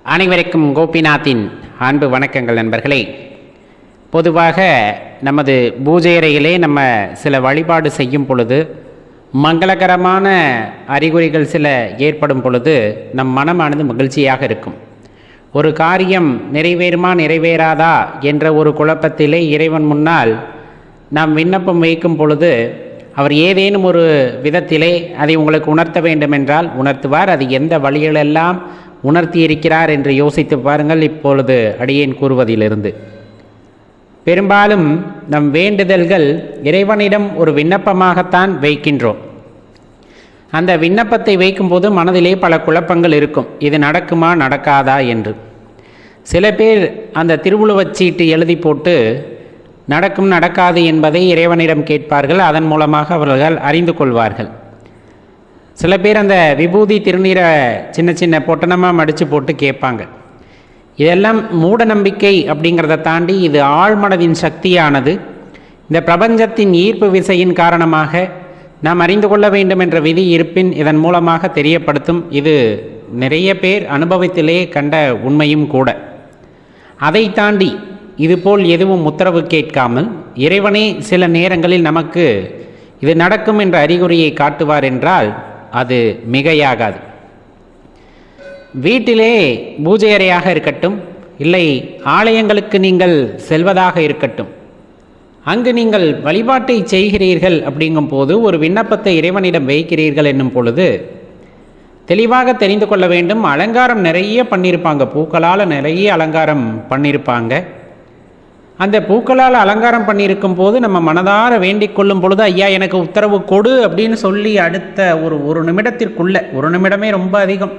அனைவருக்கும் கோபிநாத்தின் அன்பு வணக்கங்கள் நண்பர்களே. பொதுவாக நமது பூஜை அறையிலே நம்ம சில வழிபாடு செய்யும் பொழுது மங்களகரமான அறிகுறிகள் சில ஏற்படும் பொழுது நம் மனமானது மகிழ்ச்சியாக இருக்கும். ஒரு காரியம் நிறைவேறுமா நிறைவேறாதா என்ற ஒரு குழப்பத்திலே இறைவன் முன்னால் நாம் விண்ணப்பம் வைக்கும் பொழுது அவர் ஏதேனும் ஒரு விதத்திலே அதை உங்களுக்கு உணர்த்த வேண்டுமென்றால் உணர்த்துவார். அது எந்த வழிகளெல்லாம் உணர்த்தி இருக்கிறார் என்று யோசித்து பாருங்கள். இப்பொழுது அடியேன் கூறுவதிலிருந்து பெரும்பாலும் நம் வேண்டுதல்கள் இறைவனிடம் ஒரு விண்ணப்பமாகத்தான் வைக்கின்றோம். அந்த விண்ணப்பத்தை வைக்கும்போது மனதிலே பல குழப்பங்கள் இருக்கும். இது நடக்குமா நடக்காதா என்று. சில பேர் அந்த திருவுருவச்சீட்டு எழுதி போட்டு நடக்கும் நடக்காது என்பதை இறைவனிடம் கேட்பார்கள். அதன் மூலமாக அவர்கள் அறிந்து கொள்வார்கள். சில பேர் அந்த விபூதி திருநீரை சின்ன சின்ன பொட்டணமாக மடித்து போட்டு கேட்பாங்க. இதெல்லாம் மூட நம்பிக்கை அப்படிங்கிறத தாண்டி இது ஆழ்மனதின் சக்தியானது. இந்த பிரபஞ்சத்தின் ஈர்ப்பு விசையின் காரணமாக நாம் அறிந்து கொள்ள வேண்டும் என்ற விதி இருப்பின் இதன் மூலமாக தெரியப்படுத்தும். இது நிறைய பேர் அனுபவத்திலே கண்ட உண்மையும் கூட. அதை தாண்டி இதுபோல் எதுவும் உத்தரவு கேட்காமல் இறைவனே சில நேரங்களில் நமக்கு இது நடக்கும் என்ற அறிகுறியை காட்டுவார் என்றால் அது மிகையாகாது. வீட்டிலே பூஜை அறையாக இருக்கட்டும், இல்லை ஆலயங்களுக்கு நீங்கள் செல்வதாக இருக்கட்டும், அங்கு நீங்கள் வழிபாட்டை செய்கிறீர்கள் அப்படிங்கும் போது ஒரு விண்ணப்பத்தை இறைவனிடம் வைக்கிறீர்கள் என்னும் பொழுது தெளிவாக தெரிந்து கொள்ள வேண்டும். அலங்காரம் நிறைய பண்ணியிருப்பாங்க, பூக்களால் நிறைய அலங்காரம் பண்ணியிருப்பாங்க. அந்த பூக்களால் அலங்காரம் பண்ணியிருக்கும் போது நம்ம மனதார வேண்டிக் கொள்ளும் பொழுது ஐயா எனக்கு உத்தரவு கொடு அப்படின்னு சொல்லி அடுத்த ஒரு நிமிடத்திற்குள்ள, ஒரு நிமிடமே ரொம்ப அதிகம்,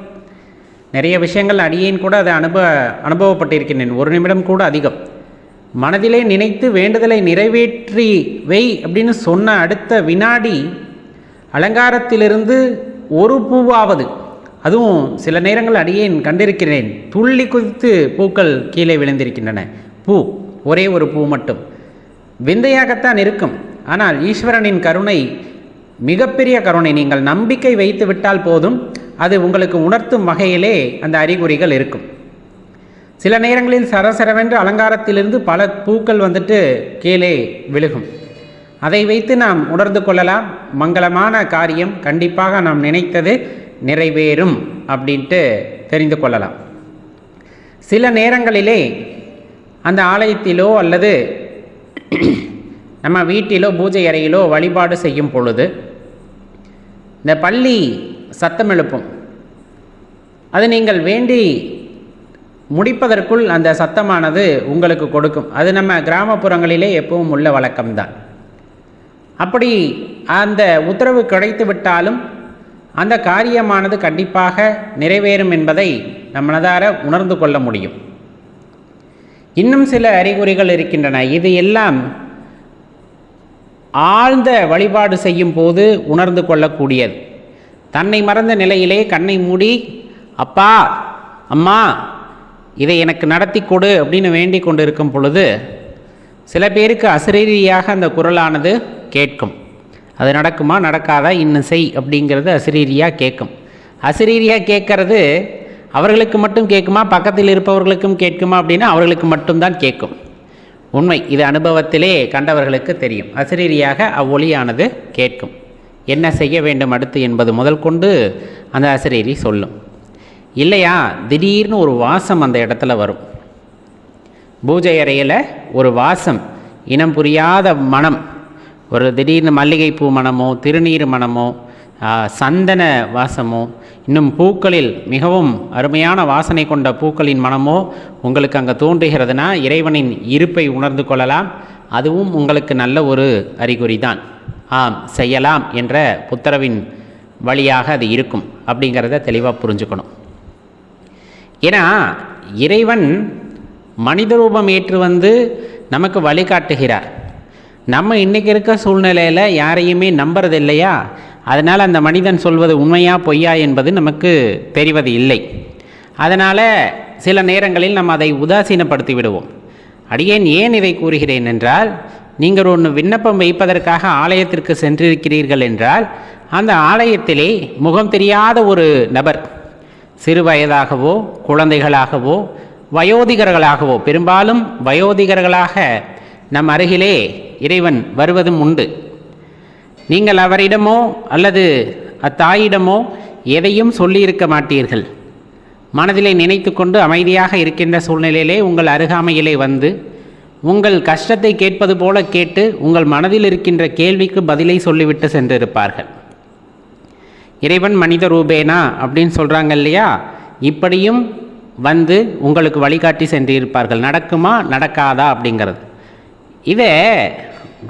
நிறைய விஷயங்கள் அடியேன் கூட அதை அனுபவப்பட்டிருக்கின்றேன். ஒரு நிமிடம் கூட அதிகம். மனதிலே நினைத்து வேண்டுதலை நிறைவேற்றி வை அப்படின்னு சொன்ன அடுத்த வினாடி அலங்காரத்திலிருந்து ஒரு பூவாவது, அதுவும் சில நேரங்கள் அடியேன் கண்டிருக்கிறேன், துள்ளி குதித்து பூக்கள் கீழே விழுந்திருக்கின்றன. பூ ஒரே ஒரு பூ மட்டும் விந்தையாகத்தான் இருக்கும். ஆனால் ஈஸ்வரனின் கருணை மிகப்பெரிய கருணை. நீங்கள் நம்பிக்கை வைத்து விட்டால் போதும், அது உங்களுக்கு உணர்த்தும் வகையிலே அந்த அறிகுறிகள் இருக்கும். சில நேரங்களில் சரசரவென்று அலங்காரத்திலிருந்து பல பூக்கள் கீழே விழுகும். அதை வைத்து நாம் உணர்ந்து கொள்ளலாம், மங்களமான காரியம் கண்டிப்பாக நாம் நினைத்தது நிறைவேறும் அப்படின்ட்டு தெரிந்து கொள்ளலாம். சில நேரங்களிலே அந்த ஆலயத்திலோ அல்லது நம்ம வீட்டிலோ பூஜை அறையிலோ வழிபாடு செய்யும் பொழுது இந்த பள்ளி சத்தம் எழுப்பும். அது நீங்கள் வேண்டி முடிப்பதற்குள் அந்த சத்தமானது உங்களுக்கு கொடுக்கும். அது நம்ம கிராமப்புறங்களிலே எப்பவும் உள்ள வழக்கம்தான். அப்படி அந்த உத்தரவு கிடைத்து விட்டாலும் அந்த காரியமானது கண்டிப்பாக நிறைவேறும் என்பதை நம் மனதார உணர்ந்து கொள்ள முடியும். இன்னும் சில அறிகுறிகள் இருக்கின்றன. இது எல்லாம் ஆழ்ந்த வழிபாடு செய்யும் போது உணர்ந்து கொள்ளக்கூடியது. தன்னை மறந்த நிலையிலே கண்ணை மூடி அப்பா அம்மா இதை எனக்கு நடத்தி கொடு அப்படின்னு வேண்டிக் கொண்டு இருக்கும் பொழுது சில பேருக்கு அசரீரியாக அந்த குரலானது கேட்கும். அது நடக்குமா நடக்காதா இன்னும் செய் அப்படிங்கிறது அசரீரியாக கேட்கும். அசரீரியாக கேட்கறது அவர்களுக்கு மட்டும் கேட்குமா, பக்கத்தில் இருப்பவர்களுக்கும் கேட்குமா அப்படின்னா அவர்களுக்கு மட்டும்தான் கேட்கும். உண்மை, இது அனுபவத்திலே கண்டவர்களுக்கு தெரியும். அசரீரியாக அவ்வொலியானது கேட்கும். என்ன செய்ய வேண்டும் அடுத்து என்பது முதல் கொண்டு அந்த அசரீரி சொல்லும். இல்லையா திடீர்னு ஒரு வாசம் அந்த இடத்துல வரும். பூஜை அறையில் ஒரு வாசம், இனம் புரியாத மனம், ஒரு திடீர்னு மல்லிகைப்பூ மனமோ திருநீர் மனமோ சந்தன வாசமோ இன்னும் பூக்களில் மிகவும் அருமையான வாசனை கொண்ட பூக்களின் மனமோ உங்களுக்கு அங்கே தோன்றுகிறதுனா இறைவனின் இருப்பை உணர்ந்து கொள்ளலாம். அதுவும் உங்களுக்கு நல்ல ஒரு அறிகுறி தான். ஆம் செய்யலாம் என்ற உத்தரவின் வழியாக அது இருக்கும் அப்படிங்கிறத தெளிவாக புரிஞ்சுக்கணும். ஏன்னா இறைவன் மனித ரூபம் ஏற்று நமக்கு வழிகாட்டுகிறார். நம்ம இன்றைக்கி இருக்க சூழ்நிலையில் யாரையுமே நம்புறது இல்லையா, அதனால் அந்த மனிதன் சொல்வது உண்மையா பொய்யா என்பது நமக்கு தெரிவது இல்லை. அதனால் சில நேரங்களில் நம்ம அதை உதாசீனப்படுத்தி விடுவோம். அடியேன் ஏன் இதை கூறுகிறேன் என்றால், நீங்கள் ஒன்று விண்ணப்பம் வைப்பதற்காக ஆலயத்திற்கு சென்றிருக்கிறீர்கள் என்றால் அந்த ஆலயத்திலே முகம் தெரியாத ஒரு நபர் சிறு வயதாகவோ குழந்தைகளாகவோ வயோதிகர்களாகவோ, பெரும்பாலும் வயோதிகர்களாக நம் அருகிலே இறைவன் வருவதும் உண்டு. நீங்கள் அவரிடமோ அல்லது அத்தாயிடமோ எதையும் சொல்லியிருக்க மாட்டீர்கள். மனதிலே நினைத்து கொண்டு அமைதியாக இருக்கின்ற சூழ்நிலையிலே உங்கள் அருகாமையிலே வந்து உங்கள் கஷ்டத்தை கேட்பது போல கேட்டு உங்கள் மனதில் இருக்கின்ற கேள்விக்கு பதிலை சொல்லிவிட்டு சென்றிருப்பார்கள். இறைவன் மனித ரூபேனா அப்படின்னு சொல்கிறாங்க இல்லையா, இப்படியும் வந்து உங்களுக்கு வழிகாட்டி சென்றிருப்பார்கள். நடக்குமா நடக்காதா அப்படிங்கிறது. இதை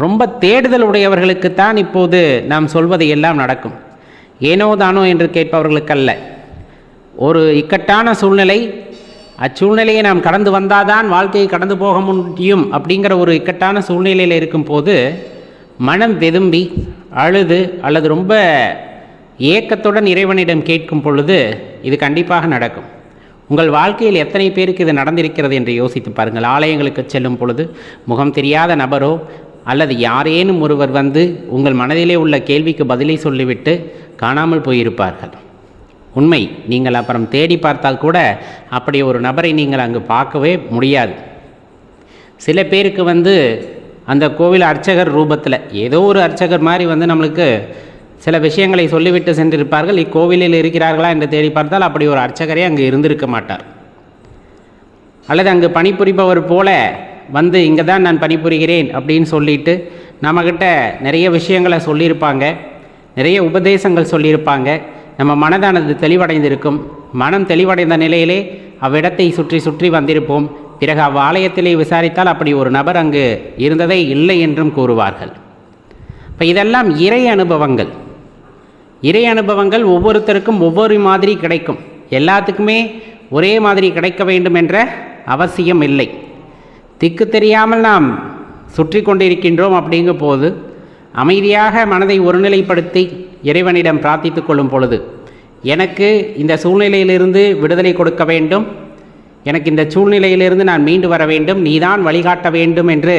ரொம்ப தேடுதல் உடையவர்களுக்குத்தான் இப்போது நாம் சொல்வது எல்லாம் நடக்கும். ஏனோ தானோ என்று கேட்பவர்களுக்கல்ல. ஒரு இக்கட்டான சூழ்நிலை, அச்சூழ்நிலையை நாம் கடந்து வந்தாதான் வாழ்க்கையை கடந்து போக முடியும் அப்படிங்கிற ஒரு இக்கட்டான சூழ்நிலையில் இருக்கும்போது மனம் வெதும்பி அழுது அல்லது ரொம்ப ஏக்கத்துடன் இறைவனிடம் கேட்கும் பொழுது இது கண்டிப்பாக நடக்கும். உங்கள் வாழ்க்கையில் எத்தனை பேருக்கு இது நடந்திருக்கிறது என்று யோசித்து பாருங்கள். ஆலயங்களுக்கு செல்லும் பொழுது முகம் தெரியாத நபரோ அல்லது யாரேனும் ஒருவர் வந்து உங்கள் மனதிலே உள்ள கேள்விக்கு பதிலை சொல்லிவிட்டு காணாமல் போயிருப்பார்கள். உண்மை. நீங்கள் அப்புறம் தேடி பார்த்தால் கூட அப்படி ஒரு நபரை நீங்கள் அங்கு பார்க்கவே முடியாது. சில பேருக்கு வந்து அந்த கோவில் அர்ச்சகர் ரூபத்தில் ஏதோ ஒரு அர்ச்சகர் மாதிரி வந்து நம்மளுக்கு சில விஷயங்களை சொல்லிவிட்டு சென்றிருப்பார்கள். இக்கோவிலில் இருக்கிறார்களா என்று தேடி பார்த்தால் அப்படி ஒரு அர்ச்சகரே அங்கு இருந்திருக்க மாட்டார். அல்லது அங்கு பணிபுரிபவர் போல வந்து இங்கே தான் நான் பணிபுரிகிறேன் அப்படின்னு சொல்லிட்டு நம்மக்கிட்ட நிறைய விஷயங்களை சொல்லியிருப்பாங்க, நிறைய உபதேசங்கள் சொல்லியிருப்பாங்க. நம்ம மனதானது தெளிவடைந்திருக்கும். மனம் தெளிவடைந்த நிலையிலே அவ்விடத்தை சுற்றி சுற்றி வந்திருப்போம். பிறகு அவ்வாலயத்திலே விசாரித்தால் அப்படி ஒரு நபர் அங்கு இருந்ததே இல்லை என்றும் கூறுவார்கள். இப்போ இதெல்லாம் இறை அனுபவங்கள். இறை அனுபவங்கள் ஒவ்வொருத்தருக்கும் ஒவ்வொரு மாதிரி கிடைக்கும். எல்லாத்துக்குமே ஒரே மாதிரி கிடைக்க வேண்டும் என்ற அவசியம் இல்லை. திக்கு தெரியாமல் நாம் சுற்றி கொண்டிருக்கின்றோம் அப்படிங்கும் போது அமைதியாக மனதை ஒருநிலைப்படுத்தி இறைவனிடம் பிரார்த்தித்து கொள்ளும் பொழுது, எனக்கு இந்த சூழ்நிலையிலிருந்து விடுதலை கொடுக்க வேண்டும், எனக்கு இந்த சூழ்நிலையிலிருந்து நான் மீண்டு வர வேண்டும், நீதான் வழிகாட்ட வேண்டும் என்று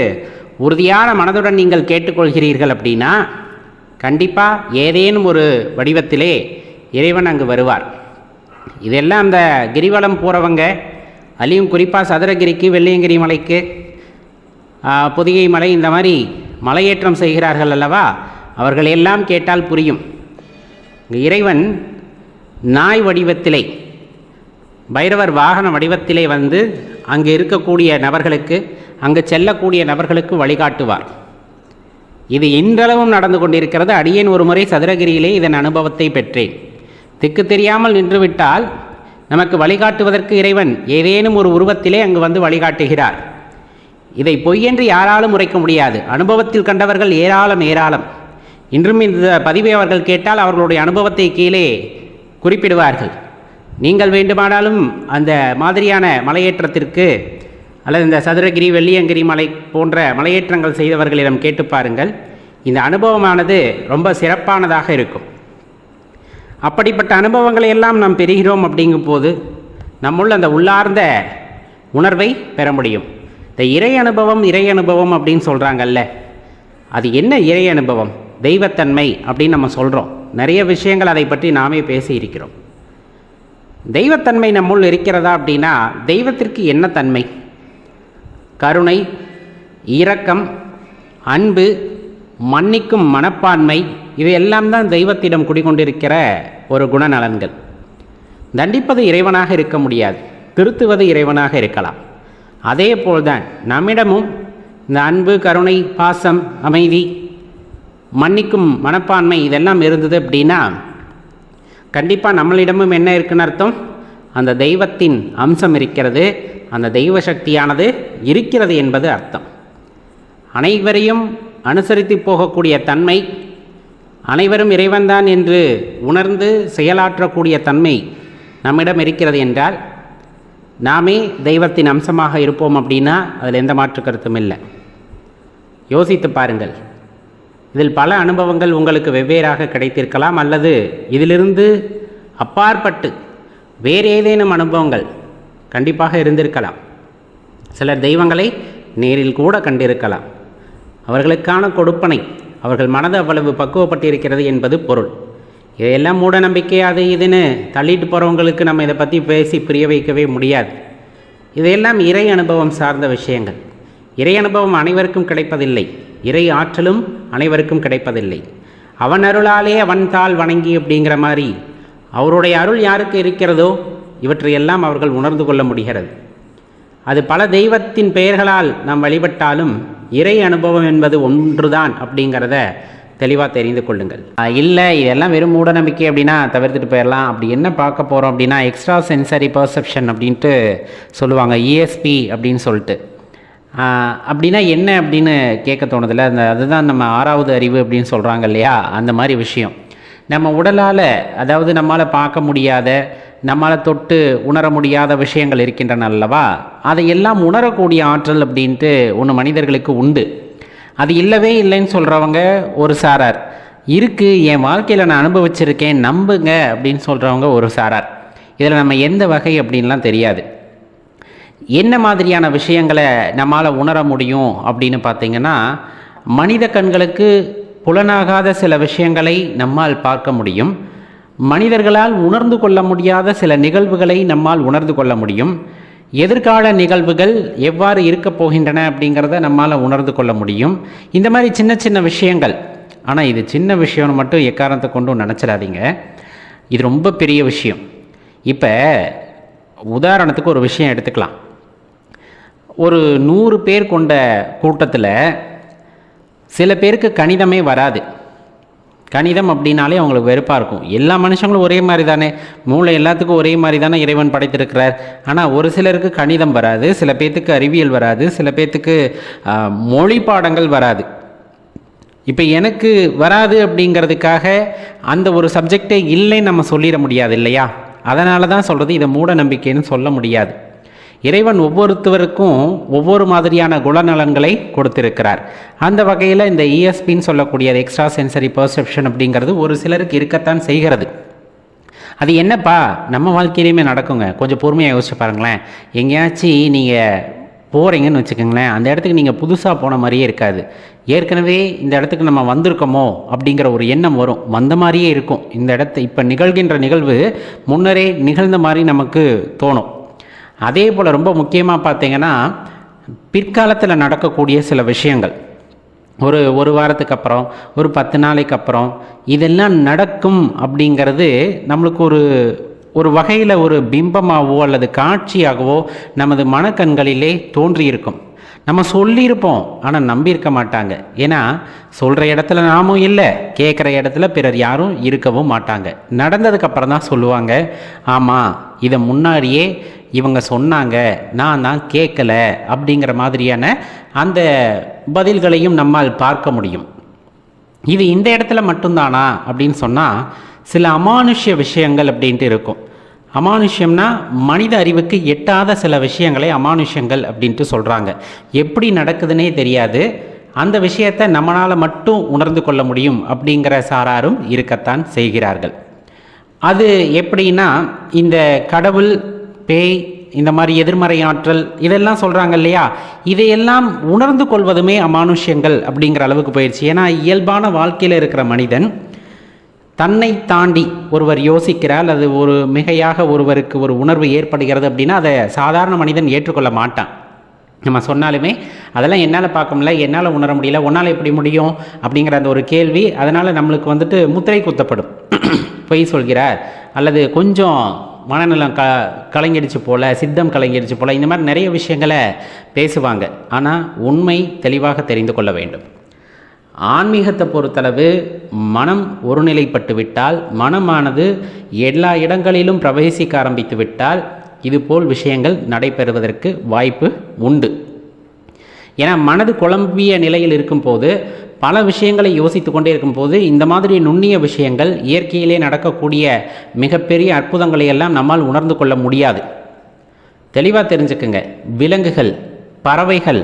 உறுதியான மனதுடன் நீங்கள் கேட்டுக்கொள்கிறீர்கள் அப்படின்னா கண்டிப்பாக ஏதேனும் ஒரு வடிவத்திலே இறைவன் அங்கு வருவார். இதெல்லாம் அந்த கிரிவலம் போகிறவங்க, அதுலேயும் குறிப்பாக சதுரகிரிக்கு, வெள்ளியங்கிரி மலைக்கு, பொதிகை மலை, இந்த மாதிரி மலையேற்றம் செய்கிறார்கள் அல்லவா, அவர்கள் எல்லாம் கேட்டால் புரியும். இறைவன் நாய் வடிவத்திலே, பைரவர் வாகன வடிவத்திலே வந்து அங்கு இருக்கக்கூடிய நபர்களுக்கு, அங்கு செல்லக்கூடிய நபர்களுக்கு வழிகாட்டுவார். இது இன்றளவும் நடந்து கொண்டிருக்கிறது. அடியேன் ஒரு முறை சதுரகிரியிலே இதன் அனுபவத்தை பெற்றேன். திக்கு தெரியாமல் நின்றுவிட்டால் நமக்கு வழிகாட்டுவதற்கு இறைவன் ஏதேனும் ஒரு உருவத்திலே அங்கு வந்து வழிகாட்டுகிறார். இதை பொய்யென்று யாராலும் உரைக்க முடியாது. அனுபவத்தில் கண்டவர்கள் ஏராளம் ஏராளம். இன்றும் இந்த பதிவை அவர்கள் கேட்டால் அவர்களுடைய அனுபவத்தை கீழே குறிப்பிடுவார்கள். நீங்கள் வேண்டுமானாலும் அந்த மாதிரியான மலையேற்றத்திற்கு அல்லது இந்த சதுரகிரி, வெள்ளியங்கிரி மலை போன்ற மலையேற்றங்கள் செய்தவர்களிடம் கேட்டு பாருங்கள். இந்த அனுபவமானது ரொம்ப சிறப்பானதாக இருக்கும். அப்படிப்பட்ட அனுபவங்களை எல்லாம் நாம் பெறுகிறோம் அப்படிங்கும் போது நம்முள்ள அந்த உள்ளார்ந்த உணர்வை பெற முடியும். இந்த இறை அனுபவம் அப்படின்னு சொல்கிறாங்கல்ல, அது என்ன இறை அனுபவம்? தெய்வத்தன்மை அப்படின்னு நம்ம சொல்கிறோம். நிறைய விஷயங்கள் அதை பற்றி நாமே பேசியிருக்கிறோம். தெய்வத்தன்மை நம்முள் இருக்கிறதா அப்படின்னா, தெய்வத்திற்கு என்ன தன்மை? கருணை, இரக்கம், அன்பு, மன்னிக்கும் மனப்பான்மை, இது எல்லாம் தான் தெய்வத்திடம் குடிகொண்டிருக்கிற ஒரு குணநலன்கள். தண்டிப்பது இறைவனாக இருக்க முடியாது, திருத்துவது இறைவனாக இருக்கலாம். அதே போல்தான் நம்மிடமும் இந்த அன்பு, கருணை, பாசம், அமைதி, மன்னிக்கும் மனப்பான்மை இதெல்லாம் இருந்தது அப்படின்னா கண்டிப்பாக நம்மளிடமும் என்ன இருக்குன்னு அர்த்தம்? அந்த தெய்வத்தின் அம்சம் இருக்கிறது, அந்த தெய்வ சக்தியானது இருக்கிறது என்பது அர்த்தம். அனைவரையும் அனுசரித்து போகக்கூடிய தன்மை, அனைவரும் இறைவன்தான் என்று உணர்ந்து செயலாற்றக்கூடிய தன்மை நம்மிடம் இருக்கிறது என்றால் நாமே தெய்வத்தின் அம்சமாக இருப்போம் அப்படின்னா அதில் எந்த மாற்று கருத்தும் இல்லை. யோசித்து பாருங்கள். இதில் பல அனுபவங்கள் உங்களுக்கு வெவ்வேறாக கிடைத்திருக்கலாம், அல்லது இதிலிருந்து அப்பாற்பட்டு வேறு ஏதேனும் அனுபவங்கள் கண்டிப்பாக இருந்திருக்கலாம். சிலர் தெய்வங்களை நேரில் கூட கண்டிருக்கலாம். அவர்களுக்கான கொடுப்பனை, அவர்கள் மனது அவ்வளவு பக்குவப்பட்டிருக்கிறது என்பது பொருள். இதையெல்லாம் மூட நம்பிக்கை அது இதுன்னு தள்ளிட்டு போகிறவங்களுக்கு நம்ம இதை பற்றி பேசி புரிய வைக்கவே முடியாது. இதையெல்லாம் இறை அனுபவம் சார்ந்த விஷயங்கள். இறை அனுபவம் அனைவருக்கும் கிடைப்பதில்லை, இறை ஆற்றலும் அனைவருக்கும் கிடைப்பதில்லை. அவன் அருளாலே அவன் தாள் வணங்கி அப்படிங்கிற மாதிரி அவருடைய அருள் யாருக்கு இருக்கிறதோ இவற்றையெல்லாம் அவர்கள் உணர்ந்து கொள்ள முடிகிறது. அது பல தெய்வத்தின் பெயர்களால் நாம் வழிபட்டாலும் இறை அனுபவம் என்பது ஒன்றுதான் அப்படிங்கிறத தெளிவாக தெரிந்து கொள்ளுங்கள். இல்லை இதெல்லாம் வெறும் மூட நம்பிக்கை அப்படின்னா தவிர்த்துட்டு போயிடலாம். அப்படி என்ன பார்க்க போகிறோம் அப்படின்னா எக்ஸ்ட்ரா சென்சரி பர்செப்ஷன் அப்படின்ட்டு சொல்லுவாங்க, ESP அப்படின்னு சொல்லிட்டு. அப்படின்னா என்ன அப்படின்னு கேட்க தோணுதில்ல. அதுதான் நம்ம 6வது அறிவு அப்படின்னு சொல்கிறாங்க இல்லையா, அந்த மாதிரி விஷயம். நம்ம உடலால், அதாவது நம்மளால் பார்க்க முடியாத, நம்மளால் தொட்டு உணர முடியாத விஷயங்கள் இருக்கின்றன அல்லவா, அதையெல்லாம் உணரக்கூடிய ஆற்றல் அப்படின்ட்டு ஒன்று மனிதர்களுக்கு உண்டு. அது இல்லவே இல்லைன்னு சொல்கிறவங்க ஒரு சாரார், இருக்குது என் வாழ்க்கையில் நான் அனுபவிச்சிருக்கேன் நம்புங்க அப்படின்னு சொல்கிறவங்க ஒரு சாரார். இதில் நம்ம எந்த வகை அப்படின்லாம் தெரியாது. என்ன மாதிரியான விஷயங்களை நம்மால் உணர முடியும் அப்படின்னு பார்த்திங்கன்னா, மனித கண்களுக்கு புலனாகாத சில விஷயங்களை நம்மால் பார்க்க முடியும். மனிதர்களால் உணர்ந்து கொள்ள முடியாத சில நிகழ்வுகளை நம்மால் உணர்ந்து கொள்ள முடியும். எதிர்கால நிகழ்வுகள் எவ்வாறு இருக்கப் போகின்றன அப்படிங்கிறத நம்மால் உணர்ந்து கொள்ள முடியும். இந்த மாதிரி சின்ன சின்ன விஷயங்கள். ஆனால் இது சின்ன விஷயம்னு மட்டும் எக்காரணத்தை கொண்டும் நினச்சிடாதீங்க, இது ரொம்ப பெரிய விஷயம். இப்போ உதாரணத்துக்கு ஒரு விஷயம் எடுத்துக்கலாம். ஒரு 100 பேர் கொண்ட கூட்டத்தில் சில பேருக்கு கணிதமே வராது. கணிதம் அப்படின்னாலே அவங்களுக்கு வெறுப்பாக இருக்கும். எல்லா மனுஷங்களும் ஒரே மாதிரி தானே, மூளை எல்லாத்துக்கும் ஒரே மாதிரி தானே இறைவன் படைத்திருக்கிறார். ஆனால் ஒரு சிலருக்கு கணிதம் வராது, சில பேர்த்துக்கு அறிவியல் வராது, சில பேர்த்துக்கு மொழி பாடங்கள் வராது. இப்போ எனக்கு வராது அப்படிங்கிறதுக்காக அந்த ஒரு சப்ஜெக்டே இல்லைன்னு நம்ம சொல்லிட முடியாது இல்லையா. அதனால தான் சொல்கிறது, இதை மூட நம்பிக்கைன்னு சொல்ல முடியாது. இறைவன் ஒவ்வொருத்தவருக்கும் ஒவ்வொரு மாதிரியான குணநலன்களை கொடுத்திருக்கிறார். அந்த வகையில் இந்த ESPன்னு சொல்லக்கூடிய எக்ஸ்ட்ரா சென்சரி பர்செப்ஷன் அப்படிங்கிறது ஒரு சிலருக்கு இருக்கத்தான் செய்கிறது. அது என்னப்பா நம்ம வாழ்க்கையிலையுமே நடக்குங்க. கொஞ்சம் பொறுமையாக யோசிச்சு பாருங்களேன். எங்கேயாச்சும் நீங்கள் போகிறீங்கன்னு வச்சுக்கோங்களேன், அந்த இடத்துக்கு நீங்கள் புதுசாக போன மாதிரியே இருக்காது. ஏற்கனவே இந்த இடத்துக்கு நம்ம வந்திருக்கோமோ அப்படிங்கிற ஒரு எண்ணம் வரும். வந்த மாதிரியே இருக்கும். இந்த இப்போ நிகழ்கின்ற நிகழ்வு முன்னரே நிகழ்ந்த மாதிரி நமக்கு தோணும். அதே போல் ரொம்ப முக்கியமாக பார்த்தீங்கன்னா, பிற்காலத்தில் நடக்கக்கூடிய சில விஷயங்கள், ஒரு வாரத்துக்கு அப்புறம், ஒரு 10 நாளைக்கு அப்புறம் இதெல்லாம் நடக்கும் அப்படிங்கிறது நம்மளுக்கு ஒரு வகையில் ஒரு பிம்பமாகவோ அல்லது காட்சியாகவோ நமது மனக்கண்களிலே தோன்றியிருக்கும். நம்ம சொல்லியிருப்போம், ஆனால் நம்பியிருக்க மாட்டாங்க. ஏன்னா சொல்கிற இடத்துல நாமும் இல்லை, கேட்குற இடத்துல பிறர் யாரும் இருக்கவும் மாட்டாங்க. நடந்ததுக்கப்புறம் தான் சொல்லுவாங்க, ஆமாம் இதை முன்னாடியே இவங்க சொன்னாங்க, நான் தான் கேட்கல அப்படிங்கிற மாதிரியான அந்த பதில்களையும் நம்மால் பார்க்க முடியும். இது இந்த இடத்துல மட்டும்தானா அப்படின்னு சொன்னால், சில அமானுஷ்ய விஷயங்கள் அப்படின்ட்டு இருக்கும். அமானுஷ்யம்னா மனித அறிவுக்கு எட்டாத சில விஷயங்களை அமானுஷ்யங்கள் அப்படின்ட்டு சொல்கிறாங்க. எப்படி நடக்குதுன்னே தெரியாது, அந்த விஷயத்தை நம்மளால் மட்டும் உணர்ந்து கொள்ள முடியும் அப்படிங்கிற சாராரும் இருக்கத்தான் செய்கிறார்கள். அது எப்படின்னா, இந்த கடவுள், பேய், இந்த மாதிரி எதிர்மறை ஆற்றல் இதெல்லாம் சொல்கிறாங்க இல்லையா, இதையெல்லாம் உணர்ந்து கொள்வதுமே அமானுஷ்யங்கள் அப்படிங்கிற அளவுக்கு போயிடுச்சு. ஏன்னா இயல்பான வாழ்க்கையில் இருக்கிற மனிதன் தன்னை தாண்டி ஒருவர் யோசிக்கிறார், அது ஒரு மிகையாக ஒருவருக்கு ஒரு உணர்வு ஏற்படுகிறது அப்படின்னா அதை சாதாரண மனிதன் ஏற்றுக்கொள்ள மாட்டான். நம்ம சொன்னாலுமே அதெல்லாம் என்னால் பார்க்க முடியல, என்னால் உணர முடியல, உன்னால் எப்படி முடியும் அப்படிங்கிற அந்த ஒரு கேள்வி. அதனால் நம்மளுக்கு முத்திரை குத்தப்படும். பொய் சொல்கிறார், அல்லது கொஞ்சம் மனநலம் கலங்கிடுச்சு போல், சித்தம் கலங்கிடுச்சு போல், இந்த மாதிரி நிறைய விஷயங்களை பேசுவாங்க. ஆனால் உண்மை தெளிவாக தெரிந்து கொள்ள வேண்டும். ஆன்மீகத்தை பொறுத்தளவு மனம் ஒருநிலைப்பட்டு விட்டால், மனமானது எல்லா இடங்களிலும் பிரவேசிக்க ஆரம்பித்து விட்டால் இதுபோல் விஷயங்கள் நடைபெறுவதற்கு வாய்ப்பு உண்டு. ஏன்னா மனது குழம்பிய நிலையில் இருக்கும்போது, பல விஷயங்களை யோசித்து கொண்டே இருக்கும்போது, இந்த மாதிரி நுண்ணிய விஷயங்கள், இயற்கையிலே நடக்கக்கூடிய மிகப்பெரிய அற்புதங்களை எல்லாம் நம்மால் உணர்ந்து கொள்ள முடியாது. தெளிவாக தெரிஞ்சுக்குங்க. விலங்குகள், பறவைகள்,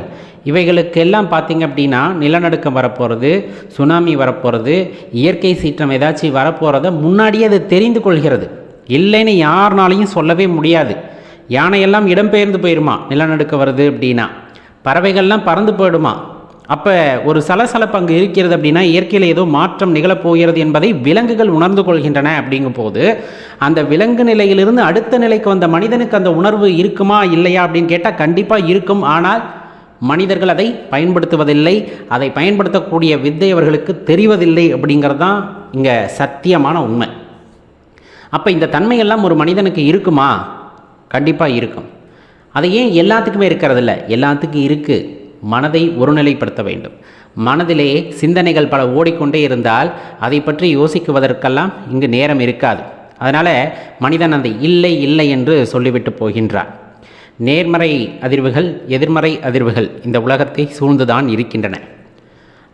இவைகளுக்கெல்லாம் பார்த்திங்க அப்படின்னா நிலநடுக்கம் வரப்போகிறது, சுனாமி வரப்போகிறது, இயற்கை சீற்றம் ஏதாச்சும் வரப்போகிறத முன்னாடியே அது தெரிந்து கொள்கிறது. இல்லைன்னு யாருனாலையும் சொல்லவே முடியாது. யானையெல்லாம் இடம்பெயர்ந்து போயிடுமா நிலநடுக்கம் வருது அப்படின்னா, பறவைகள்லாம் பறந்து போயிடுமா. அப்போ ஒரு சலசலப்பு அங்கே இருக்கிறது அப்படின்னா இயற்கையில் ஏதோ மாற்றம் நிகழப்போகிறது என்பதை விலங்குகள் உணர்ந்து கொள்கின்றன. அப்படிங்கும் போது அந்த விலங்கு நிலையிலிருந்து அடுத்த நிலைக்கு வந்த மனிதனுக்கு அந்த உணர்வு இருக்குமா இல்லையா அப்படின்னு கேட்டால் கண்டிப்பாக இருக்கும். ஆனால் மனிதர்கள் அதை பயன்படுத்துவதில்லை, அதை பயன்படுத்தக்கூடிய வித்தை அவர்களுக்கு தெரிவதில்லை அப்படிங்கிறது தான் இங்கே சத்தியமான உண்மை. அப்போ இந்த தன்மையெல்லாம் ஒரு மனிதனுக்கு இருக்குமா? கண்டிப்பாக இருக்கும். அது ஏன் எல்லாத்துக்குமே இருக்கிறதில்ல? எல்லாத்துக்கும் இருக்குது. மனதை ஒருநிலைப்படுத்த வேண்டும். மனதிலே சிந்தனைகள் பல ஓடிக்கொண்டே இருந்தால் அதை பற்றி யோசிக்குவதற்கெல்லாம் இங்கு நேரம் இருக்காது. அதனால் மனிதன் அந்த இல்லை இல்லை என்று சொல்லிவிட்டு போகின்றான். நேர்மறை அதிர்வுகள், எதிர்மறை அதிர்வுகள் இந்த உலகத்தை சூழ்ந்துதான் இருக்கின்றன.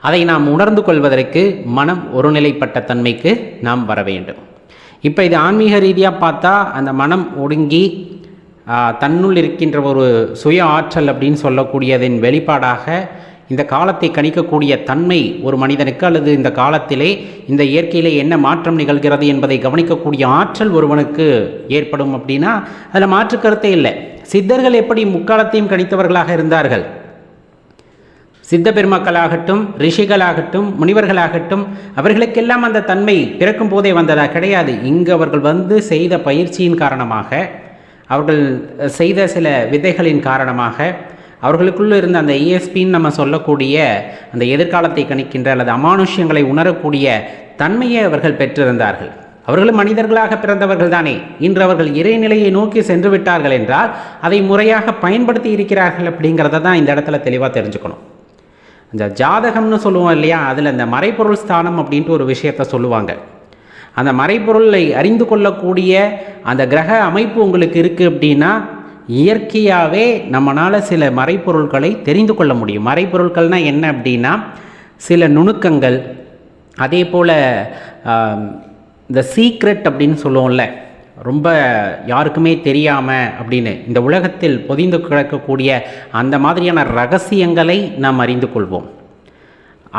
அதை நாம் உணர்ந்து கொள்வதற்கு மனம் ஒருநிலைப்பட்ட தன்மைக்கு நாம் வர வேண்டும். இப்போ இது ஆன்மீக ரீதியாக பார்த்தா அந்த மனம் ஒடுங்கி தன்னுள் இருக்கின்ற ஒரு சுய ஆற்றல் அப்படின்னு சொல்லக்கூடியதின் வெளிப்பாடாக இந்த காலத்தை கணிக்கக்கூடிய தன்மை ஒரு மனிதனுக்கு, அல்லது இந்த காலத்திலே இந்த இயற்கையிலே என்ன மாற்றம் நிகழ்கிறது என்பதை கவனிக்கக்கூடிய ஆற்றல் ஒருவனுக்கு ஏற்படும். அப்படின்னா அதில் மாற்று கருத்தே இல்லை. சித்தர்கள் எப்படி முக்காலத்தையும் கணித்தவர்களாக இருந்தார்கள்? சித்த பெருமக்களாகட்டும், ரிஷிகளாகட்டும், முனிவர்களாகட்டும், அவர்களுக்கெல்லாம் அந்த தன்மை பிறக்கும் போதே வந்ததா? கிடையாது. இங்கு அவர்கள் வந்து செய்த பயிற்சியின் காரணமாக, அவர்கள் செய்த சில விதைகளின் காரணமாக, அவர்களுக்குள்ளே இருந்த அந்த ESPன்னு நம்ம சொல்லக்கூடிய அந்த எதிர்காலத்தை கணிக்கின்ற அல்லது அமானுஷ்யங்களை உணரக்கூடிய தன்மையை அவர்கள் பெற்றிருந்தார்கள். அவர்களும் மனிதர்களாக பிறந்தவர்கள் தானே. இன்று அவர்கள் இறைநிலையை நோக்கி சென்று விட்டார்கள் என்றால் அதை முறையாக பயன்படுத்தி இருக்கிறார்கள் அப்படிங்கிறத தான் இந்த இடத்துல தெளிவாக தெரிஞ்சுக்கணும். இந்த ஜாதகம்னு சொல்லுவோம் இல்லையா, அதில் அந்த மறைப்பொருள் ஸ்தானம் அப்படின்ட்டு ஒரு விஷயத்தை சொல்லுவாங்க. அந்த மறைப்பொருளை அறிந்து கொள்ளக்கூடிய அந்த கிரக அமைப்பு உங்களுக்கு இருக்குது அப்படின்னா இயற்கையாகவே நம்மளால் சில மறைப்பொருட்களை தெரிந்து கொள்ள முடியும். மறைப்பொருட்கள்னால் என்ன அப்படின்னா சில நுணுக்கங்கள், அதே போல் இந்த சீக்ரெட் அப்படின்னு சொல்லுவோம்ல, ரொம்ப யாருக்குமே தெரியாமல் அப்படின்னு இந்த உலகத்தில் பொதிந்து கிடக்கக்கூடிய அந்த மாதிரியான ரகசியங்களை நாம் அறிந்து கொள்வோம்.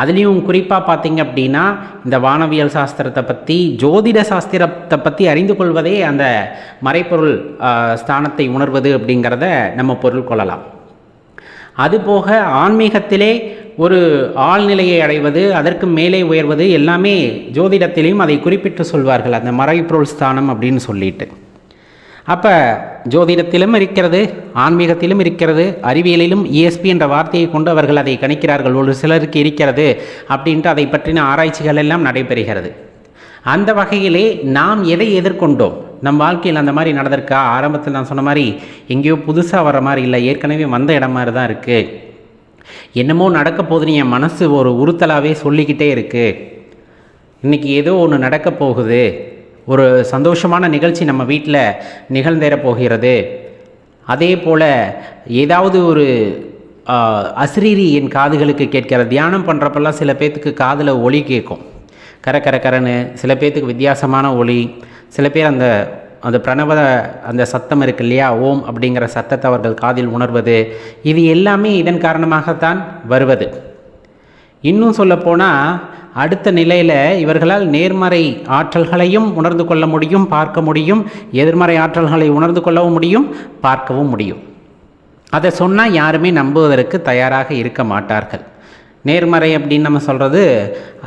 அதுலேயும் குறிப்பாக பார்த்திங்க அப்படின்னா இந்த வானவியல் சாஸ்திரத்தை பற்றி, ஜோதிட சாஸ்திரத்தை பற்றி அறிந்து கொள்வதே அந்த மறைப்பொருள் ஸ்தானத்தை உணர்வது அப்படிங்கிறத நம்ம பொருள் கொள்ளலாம். அதுபோக ஆன்மீகத்திலே ஒரு ஆழ்நிலையை அடைவது, அதற்கு மேலே உயர்வது எல்லாமே ஜோதிடத்திலையும் அதை குறிப்பிட்டு சொல்வார்கள், அந்த மறைப்பொருள் ஸ்தானம் அப்படின்னு சொல்லிட்டு. அப்போ ஜோதிடத்திலும் இருக்கிறது, ஆன்மீகத்திலும் இருக்கிறது, அறிவியலிலும் ESP என்ற வார்த்தையை கொண்டு அவர்கள் அதை கணிக்கிறார்கள். ஒரு சிலருக்கு இருக்கிறது அப்படின்ட்டு அதை பற்றின ஆராய்ச்சிகள் எல்லாம் நடைபெறுகிறது. அந்த வகையிலே நாம் எதை எதிர்கொண்டோம்? நம் வாழ்க்கையில் அந்த மாதிரி நடந்திருக்கா? ஆரம்பத்தில் நான் சொன்ன மாதிரி எங்கேயோ புதுசாக வர மாதிரி இல்லை, ஏற்கனவே வந்த இடம் மாதிரி தான் இருக்குது. என்னமோ நடக்க போகுதுன்னு என் மனசு ஒரு உறுத்தலாகவே சொல்லிக்கிட்டே இருக்குது. இன்றைக்கி ஏதோ ஒன்று நடக்க போகுது, ஒரு சந்தோஷமான நிகழ்ச்சி நம்ம வீட்டில் நிகழ்ந்தேற போகிறது. அதே போல் ஏதாவது ஒரு அசிரீரி என் காதுகளுக்கு கேட்கிற. தியானம் பண்ணுறப்பெல்லாம் சில பேர்த்துக்கு காதில் ஒலி கேட்கும், கரன்னு. சில பேர்த்துக்கு வித்தியாசமான ஒலி. சில பேர் அந்த அந்த பிரணவ அந்த சத்தம் இருக்கு இல்லையா, ஓம் அப்படிங்கிற சத்தத்தை அவர்கள் காதில் உணர்வது, இது எல்லாமே இதன் காரணமாகத்தான் வருவது. இன்னும் சொல்லப்போனால் அடுத்த நிலையில் இவர்களால் நேர்மறை ஆற்றல்களையும் உணர்ந்து கொள்ள முடியும், பார்க்க முடியும். எதிர்மறை ஆற்றல்களை உணர்ந்து கொள்ளவும் முடியும், பார்க்கவும் முடியும். அதை சொன்னால் யாருமே நம்புவதற்கு தயாராக இருக்க மாட்டார்கள். நேர்மறை அப்படின்னு நம்ம சொல்கிறது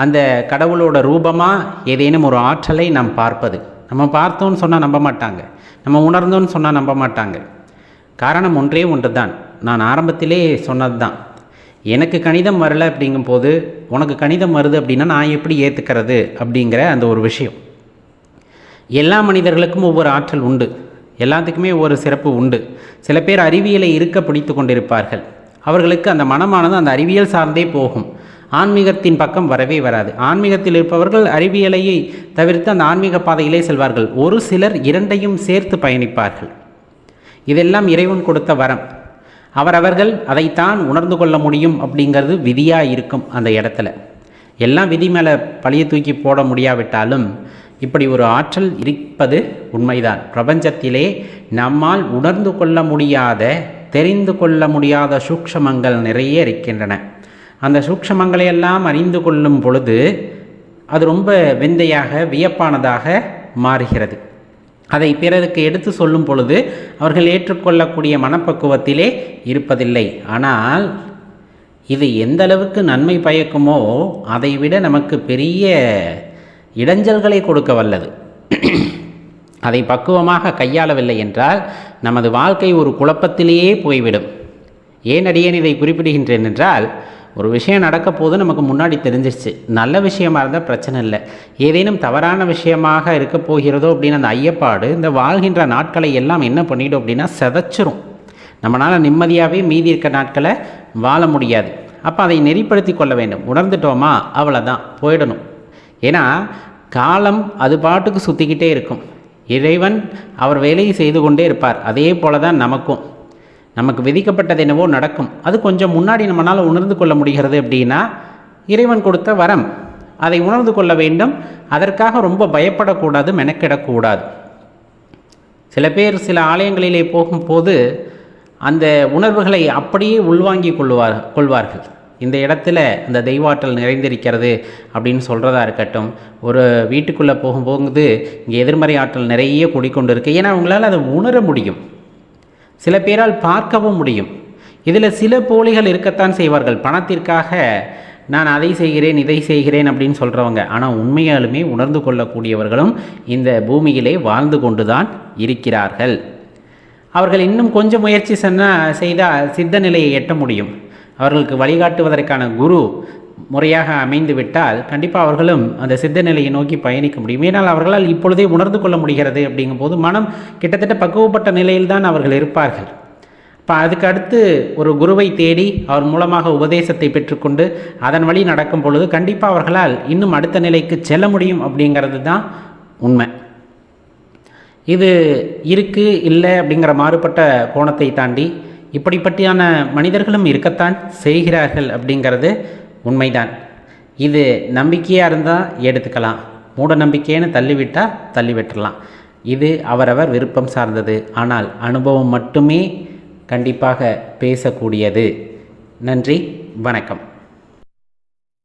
அந்த கடவுளோட ரூபமாக ஏதேனும் ஒரு ஆற்றலை நாம் பார்ப்பது. நம்ம பார்த்தோன்னு சொன்னால் நம்ப மாட்டாங்க, நம்ம உணர்ந்தோன்னு சொன்னால் நம்ப மாட்டாங்க. காரணம் ஒன்றே ஒன்று தான், நான் ஆரம்பத்திலே சொன்னது தான். எனக்கு கணிதம் வரலை அப்படிங்கும்போது உனக்கு கணிதம் வருது அப்படின்னா நான் எப்படி ஏற்றுக்கிறது அப்படிங்கிற அந்த ஒரு விஷயம். எல்லா மனிதர்களுக்கும் ஒவ்வொரு ஆற்றல் உண்டு, எல்லாத்துக்குமே ஒவ்வொரு சிறப்பு உண்டு. சில பேர் அறிவியலை இருக்க பிடித்து கொண்டிருப்பார்கள், அவர்களுக்கு அந்த மனமானது அந்த அறிவியல் சார்ந்தே போகும், ஆன்மீகத்தின் பக்கம் வரவே வராது. ஆன்மீகத்தில் இருப்பவர்கள் அறிவியலையை தவிர்த்து அந்த ஆன்மீக பாதையிலே செல்வார்கள். ஒரு சிலர் இரண்டையும் சேர்த்து பயணிப்பார்கள். இதெல்லாம் இறைவன் கொடுத்த வரம். அவர்கள் அதைத்தான் உணர்ந்து கொள்ள முடியும் அப்படிங்கிறது விதியாக இருக்கும். அந்த இடத்துல எல்லாம் விதி மேலே பழிய தூக்கி போட முடியாவிட்டாலும் இப்படி ஒரு ஆற்றல் இருப்பது உண்மைதான். பிரபஞ்சத்திலே நம்மால் உணர்ந்து கொள்ள முடியாத, தெரிந்து கொள்ள முடியாத சூக்ஷமங்கள் நிறைய இருக்கின்றன. அந்த சூக்ஷமங்களையெல்லாம் அறிந்து கொள்ளும் பொழுது அது ரொம்ப விந்தையாக, வியப்பானதாக மாறுகிறது. அதை பிறருக்கு எடுத்து சொல்லும் பொழுது அவர்கள் ஏற்றுக்கொள்ளக்கூடிய மனப்பக்குவத்திலே இருப்பதில்லை. ஆனால் இது எந்த அளவுக்கு நன்மை பயக்குமோ அதை விட நமக்கு பெரிய இடைஞ்சல்களை கொடுக்க வல்லது. அதை பக்குவமாக கையாளவில்லை என்றால் நமது வாழ்க்கை ஒரு குழப்பத்திலேயே போய்விடும். ஏன் அடியேன் இதை குறிப்பிடுகின்றேன் என்றால், ஒரு விஷயம் நடக்க போது நமக்கு முன்னாடி தெரிஞ்சிருச்சு. நல்ல விஷயமா இருந்தால் பிரச்சனை இல்லை. ஏதேனும் தவறான விஷயமாக இருக்க போகிறதோ அப்படின்னு அந்த ஐயப்பாடு இந்த வாழ்கின்ற நாட்களை எல்லாம் என்ன பண்ணிடும் அப்படின்னா சிதைச்சிரும். நம்மளால் நிம்மதியாகவே மீதி இருக்க நாட்களை வாழ முடியாது. அப்போ அதை நெறிப்படுத்தி கொள்ள வேண்டும். உணர்ந்துட்டோமா அவ்வளோதான், போயிடணும். ஏன்னா காலம் அது பாட்டுக்கு சுற்றிக்கிட்டே இருக்கும். இறைவன் அவர் வேலையை செய்து கொண்டே இருப்பார். அதே போல தான் நமக்கு விதிக்கப்பட்டது என்னவோ நடக்கும். அது கொஞ்சம் முன்னாடி நம்மளால் உணர்ந்து கொள்ள முடிகிறது அப்படின்னா இறைவன் கொடுத்த வரம். அதை உணர்ந்து கொள்ள வேண்டும். அதற்காக ரொம்ப பயப்படக்கூடாது, மெனக்கிடக்கூடாது. சில பேர் சில ஆலயங்களிலே போகும்போது அந்த உணர்வுகளை அப்படியே உள்வாங்கி கொள்வார்கள். இந்த இடத்துல அந்த தெய்வாற்றல் நிறைந்திருக்கிறது அப்படின்னு சொல்கிறதா இருக்கட்டும், ஒரு வீட்டுக்குள்ளே போகும்போது இங்கே எதிர்மறை ஆற்றல் நிறைய கூடிக்கொண்டு இருக்குது. ஏன்னா அவங்களால் அதை உணர முடியும், சில பேரால் பார்க்கவும் முடியும். இதில் சில போலிகள் இருக்கத்தான் செய்வார்கள். பணத்திற்காக நான் அதை செய்கிறேன் இதை செய்கிறேன் அப்படின்னு சொல்கிறவங்க. ஆனால் உண்மையாலுமே உணர்ந்து கொள்ளக்கூடியவர்களும் இந்த பூமியிலே வாழ்ந்து கொண்டு தான் இருக்கிறார்கள். அவர்கள் இன்னும் கொஞ்சம் முயற்சி செய்தால் சித்த நிலையை எட்ட முடியும். அவர்களுக்கு வழிகாட்டுவதற்கான குரு முறையாக அமைந்து விட்டால் கண்டிப்பாக அவர்களும் அந்த சித்த நிலையை நோக்கி பயணிக்க முடியும். ஏனால் அவர்களால் இப்பொழுதே உணர்ந்து கொள்ள முடிகிறது. அப்படிங்கும்போது மனம் கிட்டத்தட்ட பக்குவப்பட்ட நிலையில்தான் அவர்கள் இருப்பார்கள். இப்போ அதுக்கு அடுத்து ஒரு குருவை தேடி அவர் மூலமாக உபதேசத்தை பெற்றுக்கொண்டு அதன் வழி நடக்கும் பொழுது கண்டிப்பாக அவர்களால் இன்னும் அடுத்த நிலைக்கு செல்ல முடியும். அப்படிங்கிறது தான் உண்மை. இது இருக்குது இல்லை அப்படிங்கிற மாறுபட்ட கோணத்தை தாண்டி இப்படிப்பட்டியான மனிதர்களும் இருக்கத்தான் செய்கிறார்கள் அப்படிங்கிறது உண்மைதான். இது நம்பிக்கையாக இருந்தால் எடுத்துக்கலாம், மூட நம்பிக்கைன்னு தள்ளிவிட்டால் தள்ளிவிட்டுடலாம். இது அவரவர் விருப்பம் சார்ந்தது. ஆனால் அனுபவம் மட்டுமே கண்டிப்பாக பேசக்கூடியது. நன்றி, வணக்கம்.